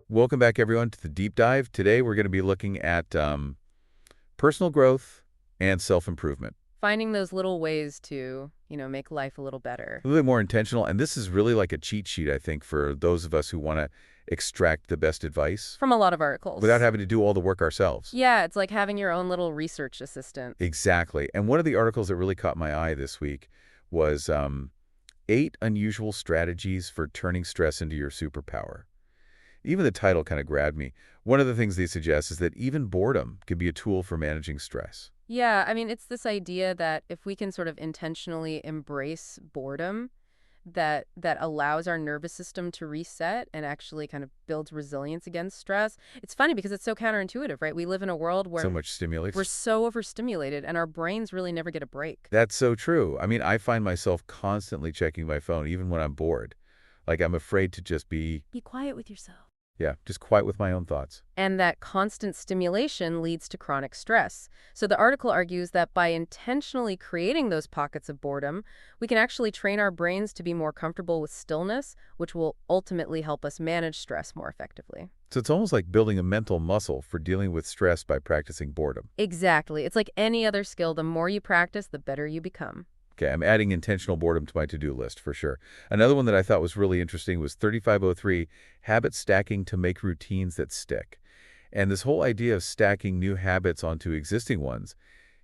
Welcome back, everyone, to the deep dive. Today, we're going to be looking at personal growth and self-improvement. Finding those little ways to, make life a little better. A little bit more intentional, and this is really like a cheat sheet, I think, for those of us who want to extract the best advice From a lot of without articles. having to do all the work ourselves. Yeah, it's like having your own little research assistant. Exactly. And one of the articles that really caught my eye this week was 8 Unusual Strategies for Turning Stress into Your Superpower. Even the title kind of grabbed me. One of the things they suggest is that even boredom can be a tool for managing stress. Yeah, I mean, it's this idea that if we can sort of intentionally embrace boredom, that allows our nervous system to reset and actually kind of builds resilience against stress. It's funny because it's so counterintuitive, right? We live in a world So where much we're stimulus. so overstimulated and our brains really never get a break. That's so true. I mean, I find myself constantly checking my phone, even when I'm bored. Like I'm afraid to just be, Be quiet with yourself. yeah, just quiet with my own thoughts. And that constant stimulation leads to chronic stress. So the article argues that by intentionally creating those pockets of boredom, we can actually train our brains to be more comfortable with stillness, which will ultimately help us manage stress more effectively. So it's almost like building a mental muscle for dealing with stress by practicing boredom. Exactly. It's like any other skill. The more you practice, the better you become. Okay, I'm adding intentional boredom to my to-do list for sure. Another one that I thought was really interesting was 3503, habit stacking to make routines that stick. And this whole idea of stacking new habits onto existing ones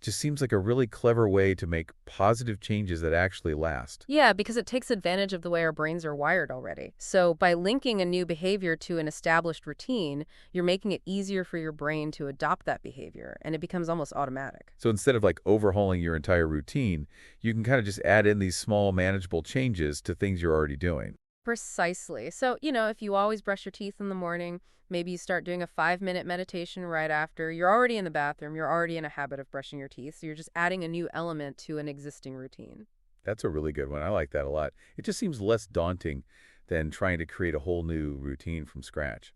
just seems like a really clever way to make positive changes that actually last. Yeah, because it takes advantage of the way our brains are wired already. So by linking a new behavior to an established routine, you're making it easier for your brain to adopt that behavior, and it becomes almost automatic. So instead of like overhauling your entire routine, you can kind of just add in these small manageable changes to things you're already doing. Precisely. So, if you always brush your teeth in the morning, maybe you start doing a 5-minute meditation right after. You're already in the bathroom. You're already in a habit of brushing your teeth. So you're just adding a new element to an existing routine. That's a really good one. I like that a lot. It just seems less daunting than trying to create a whole new routine from scratch.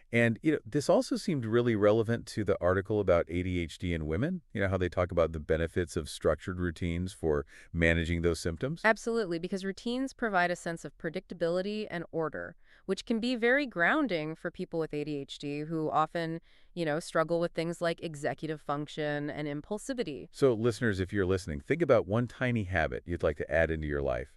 And this also seemed really relevant to the article about ADHD in women. You know how they talk about the benefits of structured routines for managing those symptoms? Absolutely, because routines provide a sense of predictability and order, which can be very grounding for people with ADHD who often, struggle with things like executive function and impulsivity. So listeners, if you're listening, think about one tiny habit you'd like to add into your life.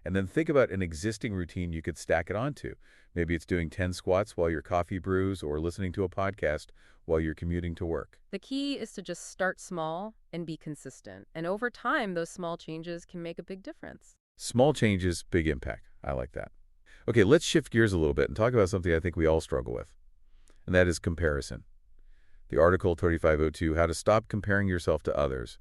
And then think about an existing routine you could stack it onto. Maybe it's doing 10 squats while your coffee brews or listening to a podcast while you're commuting to work. The key is to just start small and be consistent. And over time, those small changes can make a big difference. Small changes, big impact. I like that. Okay, let's shift gears a little bit and talk about something I think we all struggle with, and that is comparison. The article 3502, How to Stop Comparing Yourself to Others.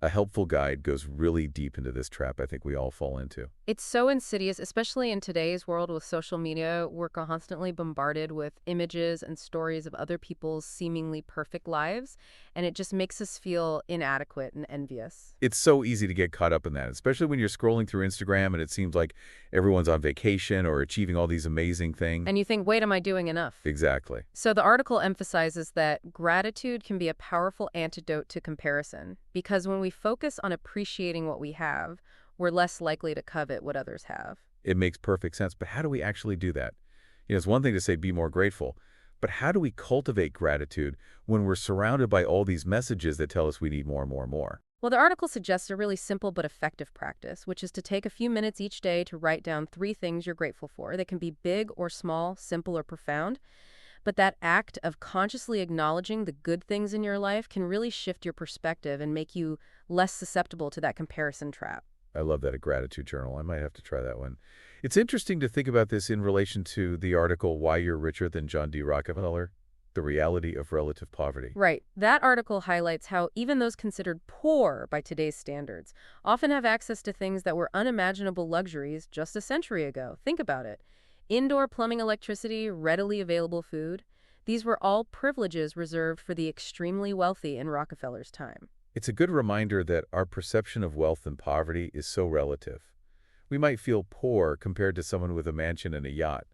A helpful guide goes really deep into this trap I think we all fall into. It's so insidious, especially in today's world with social media. We're constantly bombarded with images and stories of other people's seemingly perfect lives, and it just makes us feel inadequate and envious. It's so easy to get caught up in that, especially when you're scrolling through Instagram and it seems like everyone's on vacation or achieving all these amazing things. And you think, wait, am I doing enough? Exactly. So the article emphasizes that gratitude can be a powerful antidote to comparison, because when we focus on appreciating what we have, we're less likely to covet what others have. It makes perfect sense, but how do we actually do that? It's one thing to say be more grateful, but how do we cultivate gratitude when we're surrounded by all these messages that tell us we need more and more and more? Well, the article suggests a really simple but effective practice, which is to take a few minutes each day to write down 3 things you're grateful for. They can be big or small, simple or profound. But that act of consciously acknowledging the good things in your life can really shift your perspective and make you less susceptible to that comparison trap. I love that, a gratitude journal. I might have to try that one. It's interesting to think about this in relation to the article, Why You're Richer Than John D. Rockefeller, The Reality of Relative Poverty. Right. That article highlights how even those considered poor by today's standards often have access to things that were unimaginable luxuries just a century ago. Think about it. Indoor plumbing, electricity, readily available food. These were all privileges reserved for the extremely wealthy in Rockefeller's time. It's a good reminder that our perception of wealth and poverty is so relative. We might feel poor compared to someone with a mansion and a yacht,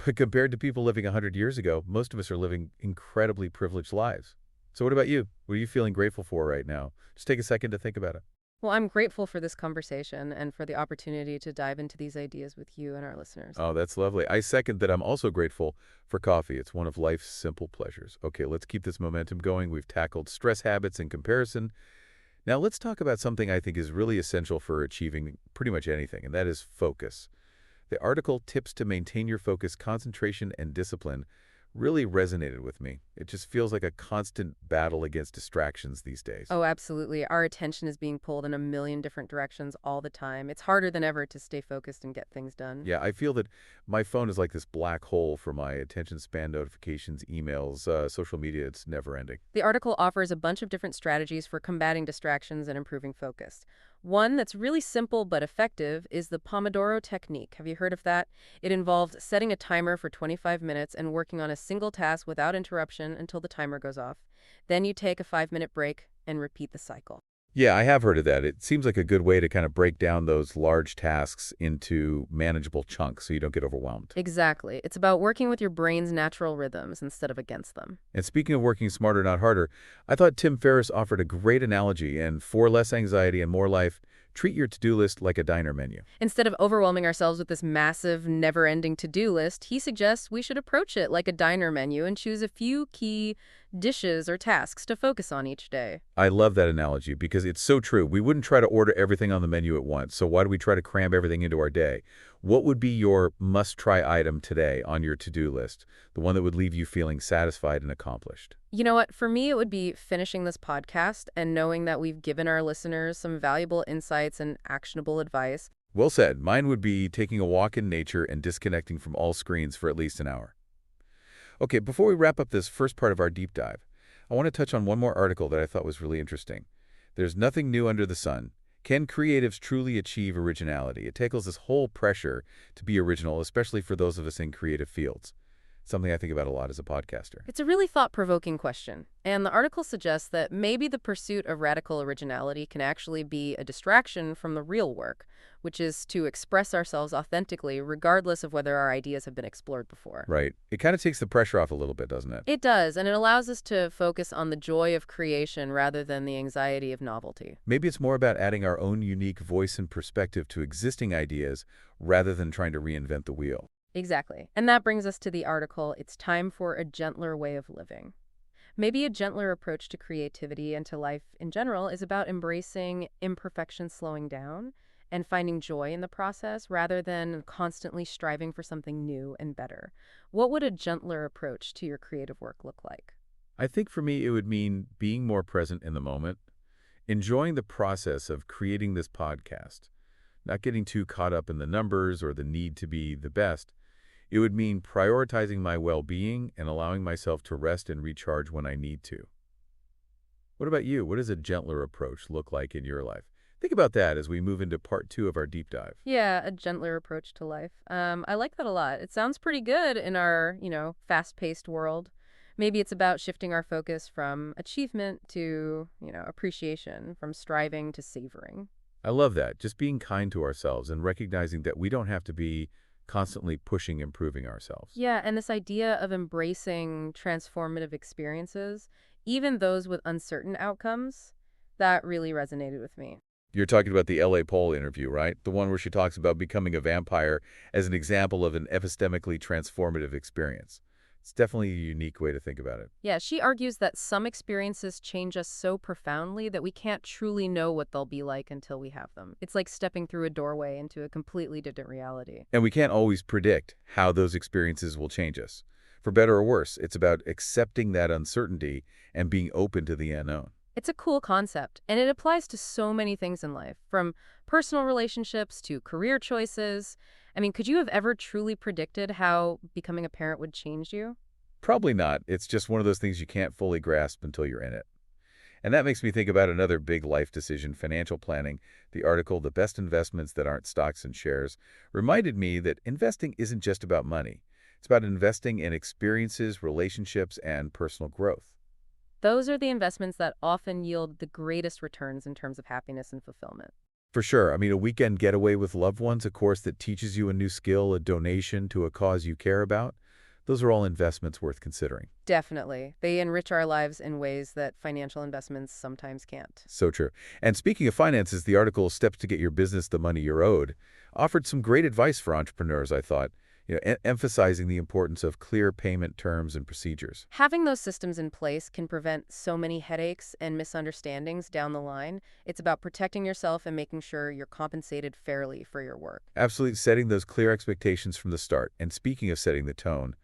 but compared to people living 100 years ago, most of us are living incredibly privileged lives. So what about you? What are you feeling grateful for right now? Just take a second to think about it. Well, I'm grateful for this conversation and for the opportunity to dive into these ideas with you and our listeners. Oh, that's lovely. I second that. I'm also grateful for coffee. It's one of life's simple pleasures. Okay, let's keep this momentum going. We've tackled stress habits and comparison. Now let's talk about something I think is really essential for achieving pretty much anything, and that is focus. The article Tips to Maintain Your Focus, Concentration, and Discipline really resonated with me. It just feels like a constant battle against distractions these days. Oh, absolutely. Our attention is being pulled in a million different directions all the time. It's harder than ever to stay focused and get things done. Yeah, I feel that my phone is like this black hole for my attention span notifications, emails, social media. It's never ending. The article offers a bunch of different strategies for combating distractions and improving focus. One that's really simple but effective is the Pomodoro technique. Have you heard of that? It involves setting a timer for 25 minutes and working on a single task without interruption until the timer goes off. Then you take a 5-minute break and repeat the cycle. Yeah, I have heard of that. It seems like a good way to kind of break down those large tasks into manageable chunks so you don't get overwhelmed. Exactly. It's about working with your brain's natural rhythms instead of against them. And speaking of working smarter, not harder, I thought Tim Ferriss offered a great analogy, and for less anxiety and more life, treat your to-do list like a diner menu. Instead of overwhelming ourselves with this massive, never-ending to-do list, he suggests we should approach it like a diner menu and choose a few key dishes or tasks to focus on each day. I love that analogy because it's so true. We wouldn't try to order everything on the menu at once, so why do we try to cram everything into our day? What would be your must-try item today on your to-do list, the one that would leave you feeling satisfied and accomplished? You know what? For me, it would be finishing this podcast and knowing that we've given our listeners some valuable insights and actionable advice. Well said. Mine would be taking a walk in nature and disconnecting from all screens for at least an hour. Okay, before we wrap up this first part of our deep dive, I want to touch on one more article that I thought was really interesting. There's nothing new under the sun. Can creatives truly achieve originality? It tackles this whole pressure to be original, especially for those of us in creative fields. Something I think about a lot as a podcaster. It's a really thought-provoking question, and the article suggests that maybe the pursuit of radical originality can actually be a distraction from the real work, which is to express ourselves authentically regardless of whether our ideas have been explored before. Right. It kind of takes the pressure off a little bit, doesn't it? It does, and it allows us to focus on the joy of creation rather than the anxiety of novelty. Maybe it's more about adding our own unique voice and perspective to existing ideas rather than trying to reinvent the wheel. Exactly. And that brings us to the article, It's Time for a Gentler Way of Living. Maybe a gentler approach to creativity and to life in general is about embracing imperfection, slowing down, and finding joy in the process rather than constantly striving for something new and better. What would a gentler approach to your creative work look like? I think for me, it would mean being more present in the moment, enjoying the process of creating this podcast, not getting too caught up in the numbers or the need to be the best. It would mean prioritizing my well-being and allowing myself to rest and recharge when I need to. What about you? What does a gentler approach look like in your life? Think about that as we move into part 2 of our deep dive. Yeah, a gentler approach to life. I like that a lot. It sounds pretty good in our, fast-paced world. Maybe it's about shifting our focus from achievement to, appreciation, from striving to savoring. I love that. Just being kind to ourselves and recognizing that we don't have to be constantly pushing improving ourselves. Yeah, and this idea of embracing transformative experiences, even those with uncertain outcomes, that really resonated with me. You're talking about the L.A. Poll interview, right? The one where she talks about becoming a vampire as an example of an epistemically transformative experience. It's definitely a unique way to think about it. Yeah, she argues that some experiences change us so profoundly that we can't truly know what they'll be like until we have them. It's like stepping through a doorway into a completely different reality. And we can't always predict how those experiences will change us. For better or worse, it's about accepting that uncertainty and being open to the unknown. It's a cool concept, and it applies to so many things in life, from personal relationships to career choices. I mean, could you have ever truly predicted how becoming a parent would change you? Probably not. It's just one of those things you can't fully grasp until you're in it. And that makes me think about another big life decision, financial planning. The article, The Best Investments That Aren't Stocks and Shares, reminded me that investing isn't just about money. It's about investing in experiences, relationships, and personal growth. Those are the investments that often yield the greatest returns in terms of happiness and fulfillment. For sure. I mean, a weekend getaway with loved ones, a course that teaches you a new skill, a donation to a cause you care about. Those are all investments worth considering. Definitely. They enrich our lives in ways that financial investments sometimes can't. So true. And speaking of finances, the article Steps to Get Your Business the Money You're Owed offered some great advice for entrepreneurs, I thought, emphasizing the importance of clear payment terms and procedures. Having those systems in place can prevent so many headaches and misunderstandings down the line. It's about protecting yourself and making sure you're compensated fairly for your work. Absolutely setting those clear expectations from the start. And speaking of setting the tone,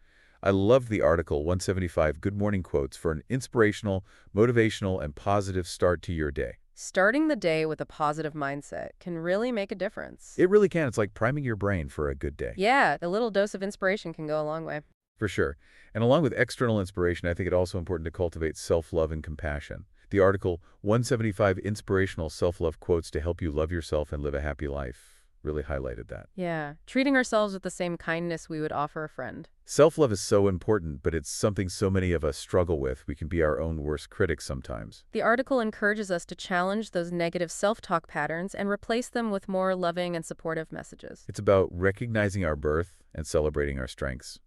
I loved the article 175 Good Morning Quotes for an inspirational, motivational, and positive start to your day. Starting the day with a positive mindset can really make a difference. It really can. It's like priming your brain for a good day. Yeah, a little dose of inspiration can go a long way. For sure. And along with external inspiration, I think it's also important to cultivate self-love and compassion. The article 175 Inspirational Self-Love Quotes to Help You Love Yourself and Live a Happy Life really highlighted that. Yeah, treating ourselves with the same kindness we would offer a friend. Self-love is so important, but it's something so many of us struggle with. We can be our own worst critics sometimes. The article encourages us to challenge those negative self-talk patterns and replace them with more loving and supportive messages. It's about recognizing our worth and celebrating our strengths.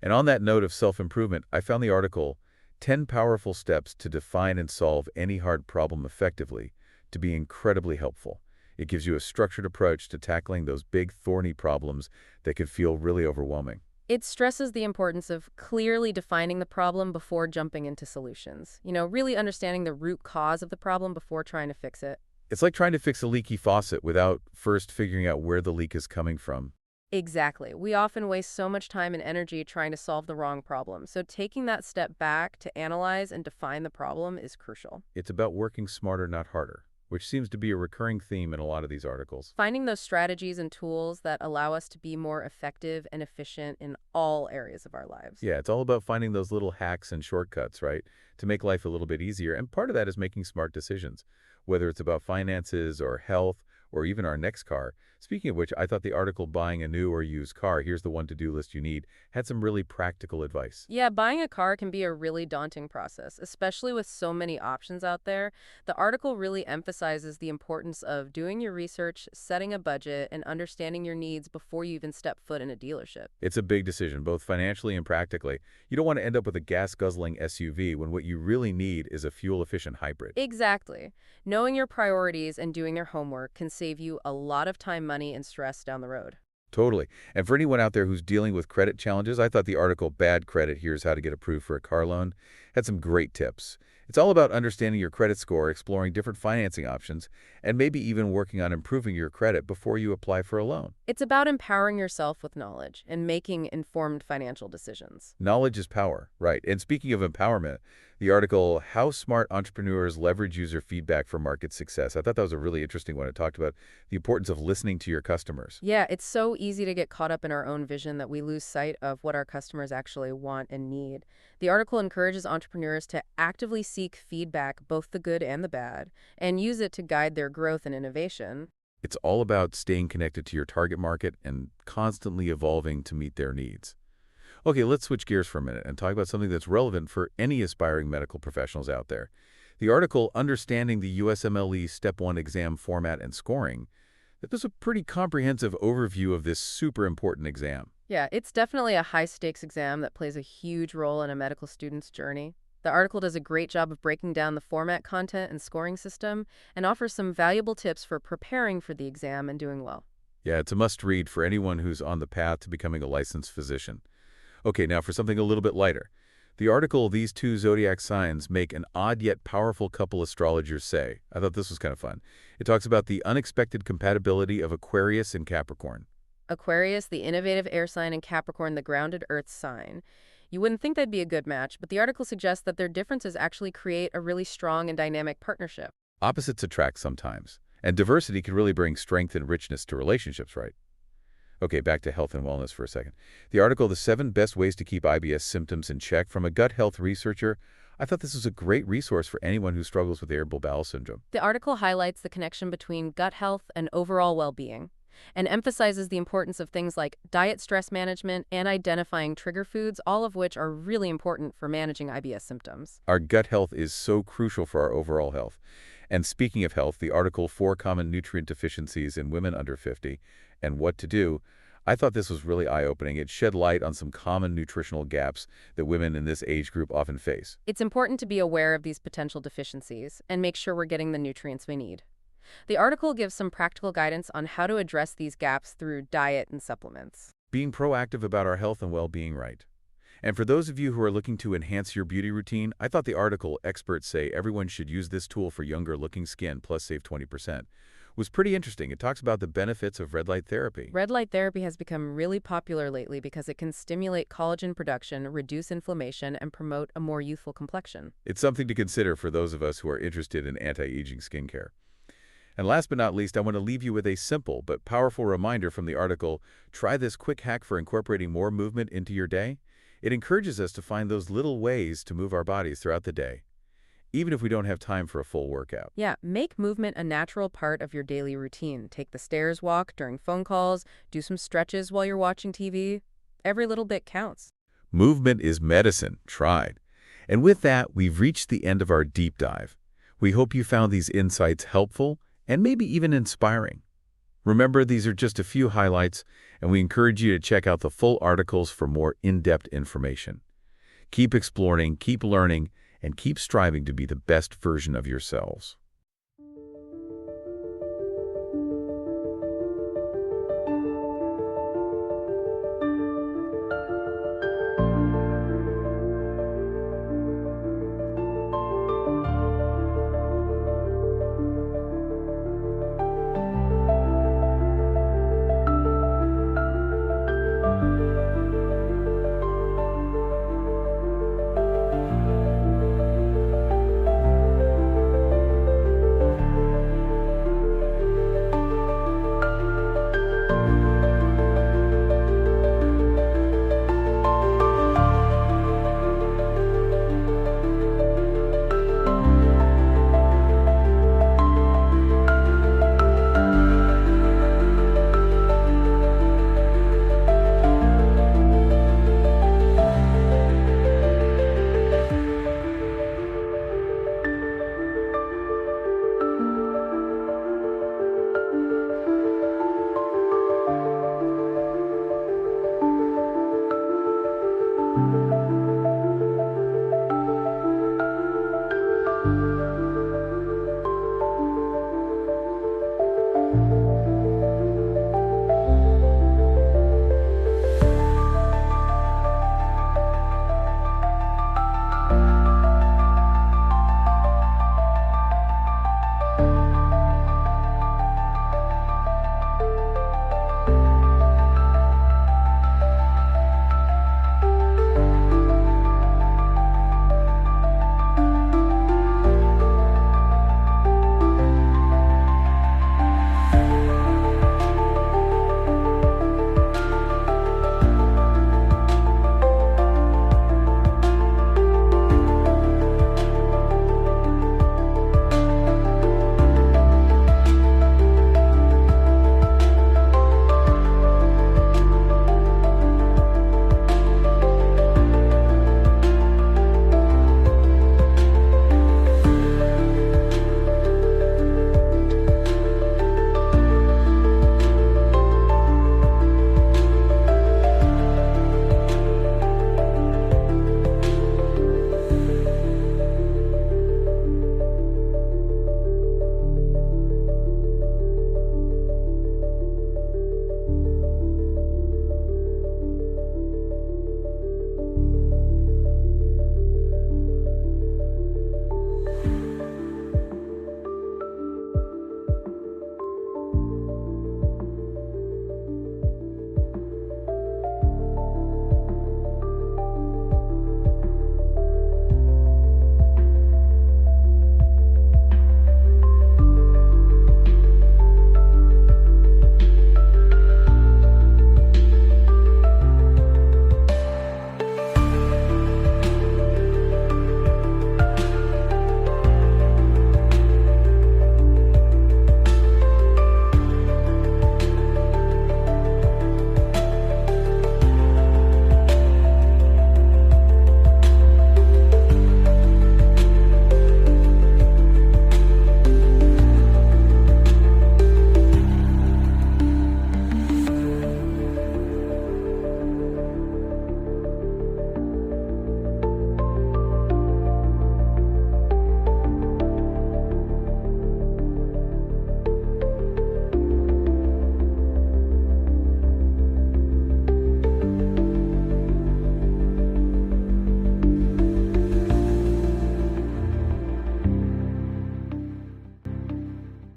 And on that note of self-improvement, I found the article 10 Powerful Steps to Define and Solve Any Hard Problem Effectively to be incredibly helpful. It gives you a structured approach to tackling those big, thorny problems that could feel really overwhelming. It stresses the importance of clearly defining the problem before jumping into solutions. Really understanding the root cause of the problem before trying to fix it. It's like trying to fix a leaky faucet without first figuring out where the leak is coming from. Exactly. We often waste so much time and energy trying to solve the wrong problem. So taking that step back to analyze and define the problem is crucial. It's about working smarter, not harder, which seems to be a recurring theme in a lot of these articles. Finding those strategies and tools that allow us to be more effective and efficient in all areas of our lives. Yeah, it's all about finding those little hacks and shortcuts, right, to make life a little bit easier. And part of that is making smart decisions, whether it's about finances or health or even our next car. Speaking of which, I thought the article Buying a New or Used Car, Here's the One To-Do List You Need, had some really practical advice. Yeah, buying a car can be a really daunting process, especially with so many options out there. The article really emphasizes the importance of doing your research, setting a budget, and understanding your needs before you even step foot in a dealership. It's a big decision, both financially and practically. You don't want to end up with a gas-guzzling SUV when what you really need is a fuel-efficient hybrid. Exactly. Knowing your priorities and doing your homework can save you a lot of time, money, and stress down the road. Totally. And for anyone out there who's dealing with credit challenges, I thought the article Bad Credit, Here's How to Get Approved for a Car Loan had some great tips. It's all about understanding your credit score, exploring different financing options, and maybe even working on improving your credit before you apply for a loan. It's about empowering yourself with knowledge and making informed financial decisions. Knowledge is power, right? And speaking of empowerment, the article How Smart Entrepreneurs Leverage User Feedback for Market Success, I thought that was a really interesting one. It talked about the importance of listening to your customers. Yeah, it's so easy to get caught up in our own vision that we lose sight of what our customers actually want and need. The article encourages entrepreneurs to actively seek feedback, both the good and the bad, and use it to guide their growth and innovation. It's all about staying connected to your target market and constantly evolving to meet their needs. Okay, let's switch gears for a minute and talk about something that's relevant for any aspiring medical professionals out there. The article Understanding the USMLE Step 1 Exam Format and Scoring, that was a pretty comprehensive overview of this super important exam. Yeah, it's definitely a high-stakes exam that plays a huge role in a medical student's journey. The article does a great job of breaking down the format, content, and scoring system and offers some valuable tips for preparing for the exam and doing well. Yeah, it's a must-read for anyone who's on the path to becoming a licensed physician. Okay, now for something a little bit lighter. The article These Two Zodiac Signs Make an Odd Yet Powerful Couple Astrologers Say. I thought this was kind of fun. It talks about the unexpected compatibility of Aquarius and Capricorn. Aquarius, the innovative air sign, and Capricorn, the grounded earth sign. You wouldn't think they'd be a good match, but the article suggests that their differences actually create a really strong and dynamic partnership. Opposites attract sometimes, and diversity can really bring strength and richness to relationships, right? Okay, back to health and wellness for a second. The article, The 7 Best Ways to Keep IBS Symptoms in Check from a Gut Health Researcher, I thought this was a great resource for anyone who struggles with irritable bowel syndrome. The article highlights the connection between gut health and overall well-being, and emphasizes the importance of things like diet stress management and identifying trigger foods, all of which are really important for managing IBS symptoms. Our gut health is so crucial for our overall health. And speaking of health, the article 4 Common Nutrient Deficiencies in Women Under 50 and What to Do, I thought this was really eye-opening. It shed light on some common nutritional gaps that women in this age group often face. It's important to be aware of these potential deficiencies and make sure we're getting the nutrients we need. The article gives some practical guidance on how to address these gaps through diet and supplements. Being proactive about our health and well-being, right? And for those of you who are looking to enhance your beauty routine, I thought the article, Experts Say Everyone Should Use This Tool for Younger-Looking Skin Plus Save 20%, was pretty interesting. It talks about the benefits of red light therapy. Red light therapy has become really popular lately because it can stimulate collagen production, reduce inflammation, and promote a more youthful complexion. It's something to consider for those of us who are interested in anti-aging skincare. And last but not least, I want to leave you with a simple but powerful reminder from the article. Try this quick hack for incorporating more movement into your day. It encourages us to find those little ways to move our bodies throughout the day, even if we don't have time for a full workout. Yeah, make movement a natural part of your daily routine. Take the stairs walk during phone calls, do some stretches while you're watching TV. Every little bit counts. Movement is medicine. Tried. And with that, we've reached the end of our deep dive. We hope you found these insights helpful and maybe even inspiring. Remember, these are just a few highlights, and we encourage you to check out the full articles for more in-depth information. Keep exploring, keep learning, and keep striving to be the best version of yourselves.